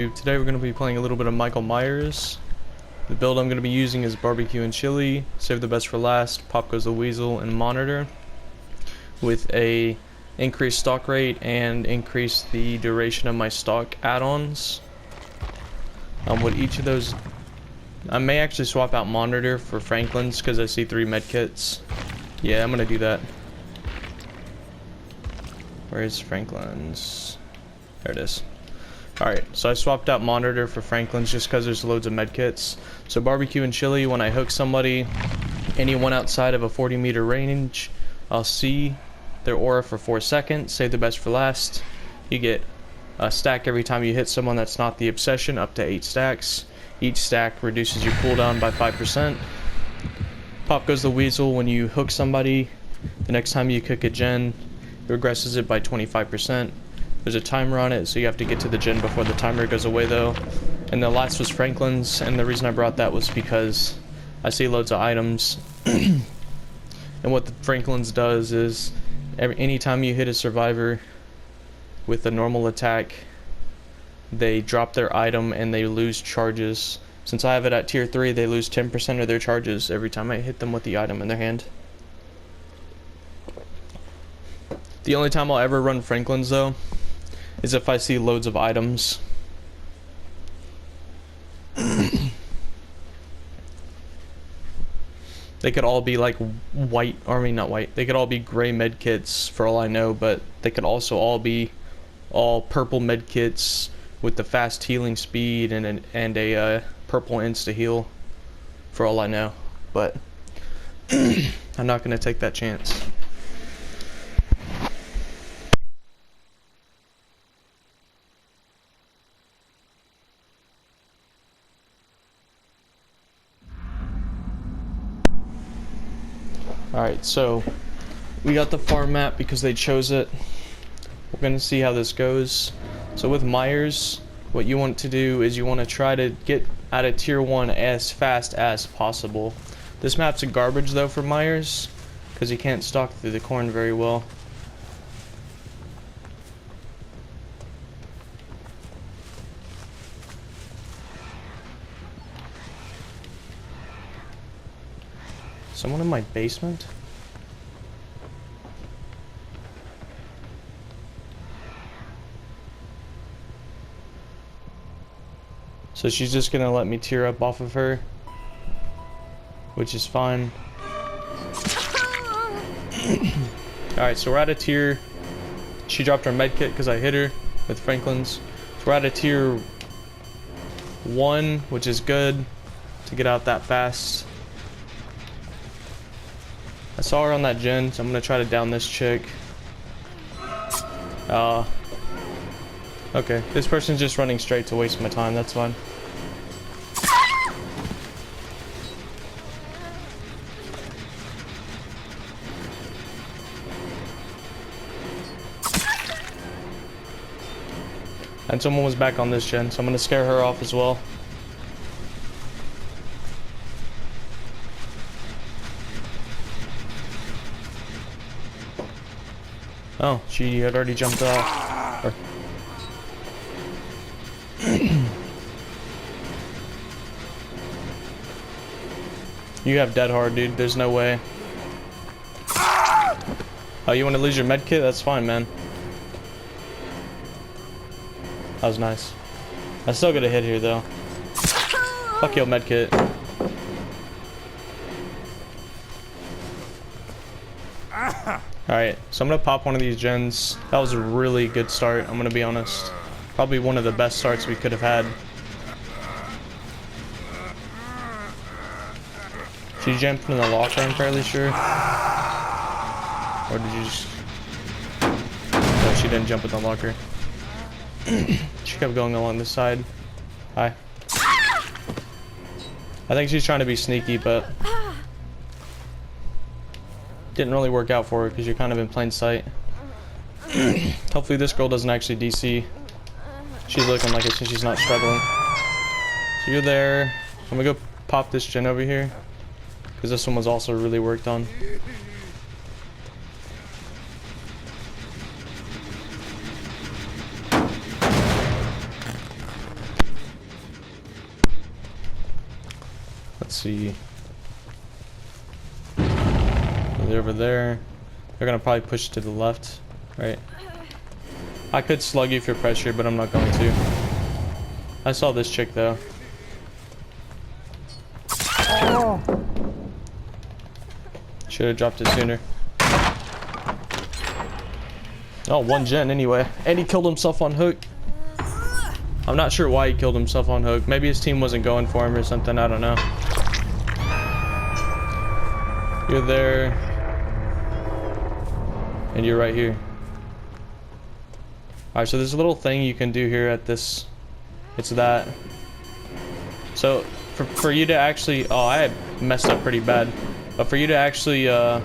Today we're going to be playing a little bit of Michael Myers. The build I'm going to be using is barbecue and chili, save the best for last, pop goes the weasel, and monitor, with a increased stock rate and increase the duration of my stock add-ons. With each of those, I may actually swap out monitor for Franklin's because I see 3 medkits. Yeah, I'm going to do that. Where's Franklin's? There it is. Alright, so I swapped out monitor for Franklin's just because there's loads of medkits. So barbecue and chili, when I hook somebody, anyone outside of a 40-meter range, I'll see their aura for 4 seconds, save the best for last. You get a stack every time you hit someone that's not the obsession, up to 8 stacks. Each stack reduces your cooldown by 5%. Pop goes the weasel, when you hook somebody, the next time you cook a gen, it regresses it by 25%. There's a timer on it, so you have to get to the gen before the timer goes away though. And the last was Franklin's, and the reason I brought that was because I see loads of items. And what the Franklin's does is, anytime you hit a survivor with a normal attack, they drop their item and they lose charges. Since I have it at tier 3, they lose 10% of their charges every time I hit them with the item in their hand. The only time I'll ever run Franklin's though is if I see loads of items. They could all be like white, or I mean not white, they could all be gray medkits for all I know, but they could also all be all purple medkits with the fast healing speed and a purple insta heal for all I know, but I'm not going to take that chance. Alright, so we got the farm map because they chose it. We're going to see how this goes. So with Myers, what you want to do is you want to try to get out of tier 1 as fast as possible. This map's a garbage though for Myers because he can't stalk through the corn very well. Someone in my basement? So she's just gonna let me tear up off of her, which is fine. Alright, so we're at a tier. She dropped her medkit because I hit her with Franklin's. So we're at a tier 1, which is good to get out that fast. I saw her on that gen, so I'm gonna try to down this chick. Okay, this person's just running straight to waste my time, that's fine. And someone was back on this gen, so I'm gonna scare her off as well. Oh, she had already jumped off. You have dead hard, dude. There's no way. Oh, you want to lose your medkit? That's fine, man. That was nice. I still got a hit here, though. Fuck your medkit. Alright, so I'm gonna pop one of these gens. That was a really good start, I'm gonna be honest. Probably one of the best starts we could have had. She jumped in the locker, I'm fairly sure. Or did you just... No, she didn't jump in the locker. She kept going along this side. Hi. I think she's trying to be sneaky, but... didn't really work out for her because you're kind of in plain sight. Hopefully this girl doesn't actually DC. She's looking like it since she's not struggling. So you're there. I'm gonna go pop this gen over here because this one was also really worked on. Let's see. They're over there. They're gonna probably push to the left, right? I could slug you for pressure, but I'm not going to. I saw this chick though. Oh. Should have dropped it sooner. Oh, one gen anyway. And he killed himself on hook. I'm not sure why he killed himself on hook. Maybe his team wasn't going for him or something. I don't know. You're there. And you're right here. Alright, so there's a little thing you can do here at this. It's that. So, for you to actually... Oh, I had messed up pretty bad. But for you to actually, I'll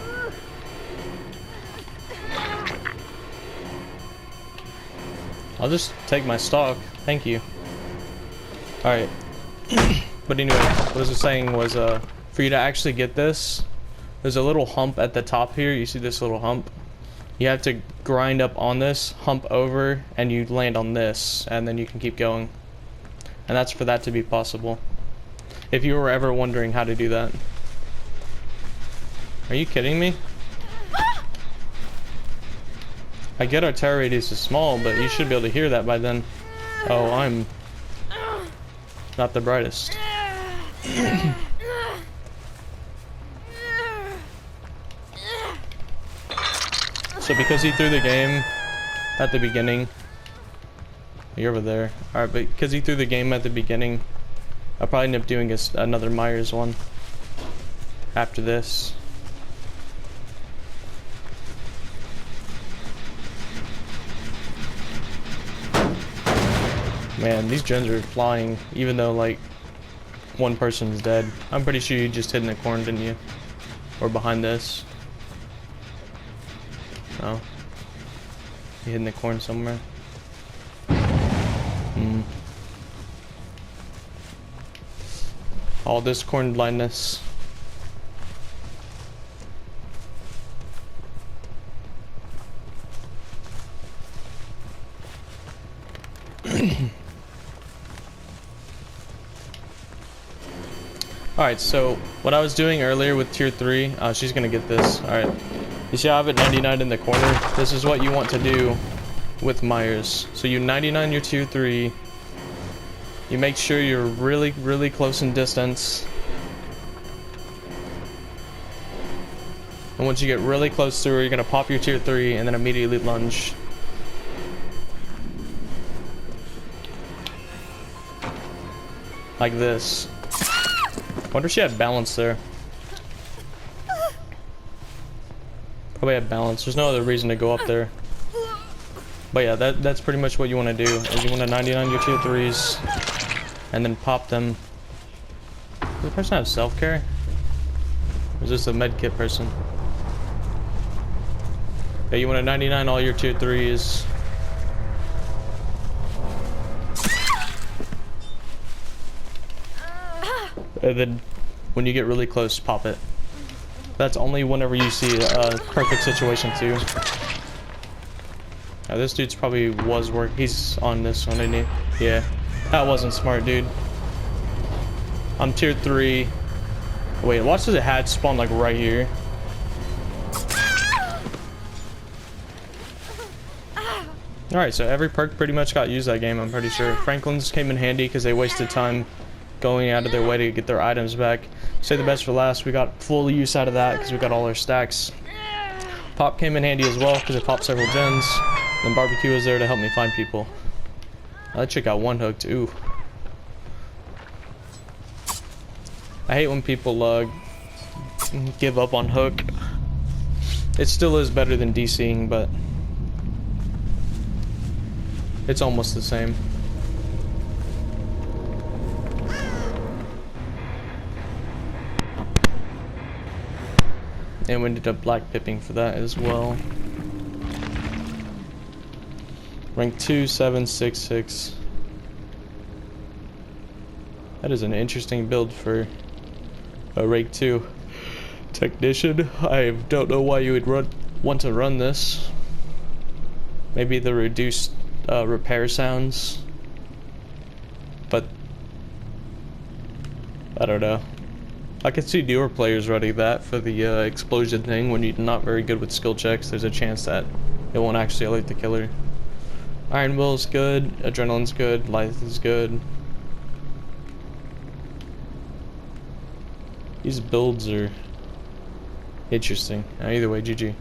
just take my stock. Thank you. Alright. But anyway, what I was saying was, for you to actually get this, there's a little hump at the top here. You see this little hump? You have to grind up on this, hump over, and you land on this, and then you can keep going. And that's for that to be possible. If you were ever wondering how to do that. Are you kidding me? I get our terror radius is small, but you should be able to hear that by then. Oh, I'm not the brightest. So because he threw the game at the beginning, you're over there. Alright, but because he threw the game at the beginning, I'll probably end up doing another Myers one after this. Man, these gens are flying, even though, like, one person's dead. I'm pretty sure you just hid in the corn, didn't you? Or behind this. No. You hid in the corn somewhere. All this corn blindness. Alright, so what I was doing earlier with tier 3, she's gonna get this. Alright. You see I have it 99 in the corner? This is what you want to do with Myers. So you 99 your tier 3. You make sure you're really, really close in distance. And once you get really close to her, you're gonna pop your tier 3 and then immediately lunge. Like this. Wonder if she had balance there. Probably had balance. There's no other reason to go up there. But yeah, that's pretty much what you want to do. Is you want to 99 your tier 3s and then pop them. Does the person have self-care? Or is this a medkit person? Yeah, you want to 99 all your tier 3s. And then when you get really close, pop it. That's only whenever you see a perfect situation too. Now this dude's probably was working. He's on this one, isn't he? Yeah. That wasn't smart, dude. I'm tier 3. Wait, watch this hatch spawn like right here. Alright, so every perk pretty much got used that game, I'm pretty sure. Franklin's came in handy because they wasted time going out of their way to get their items back. Say the best for last, we got full use out of that because we got all our stacks. Pop came in handy as well because it popped several gens. Then barbecue was there to help me find people. That chick got one hooked. Ooh. I hate when people give up on hook. It still is better than DCing, but it's almost the same. And we ended up black pipping for that as well. Rank 2, 7, 6, 6. That is an interesting build for a rank 2 technician. I don't know why you would want to run this. Maybe the reduced repair sounds. But I don't know. I could see newer players running that for the explosion thing. When you're not very good with skill checks, there's a chance that it won't actually elite the killer. Iron Will's good, Adrenaline's good, Life is good. These builds are interesting. Either way, GG.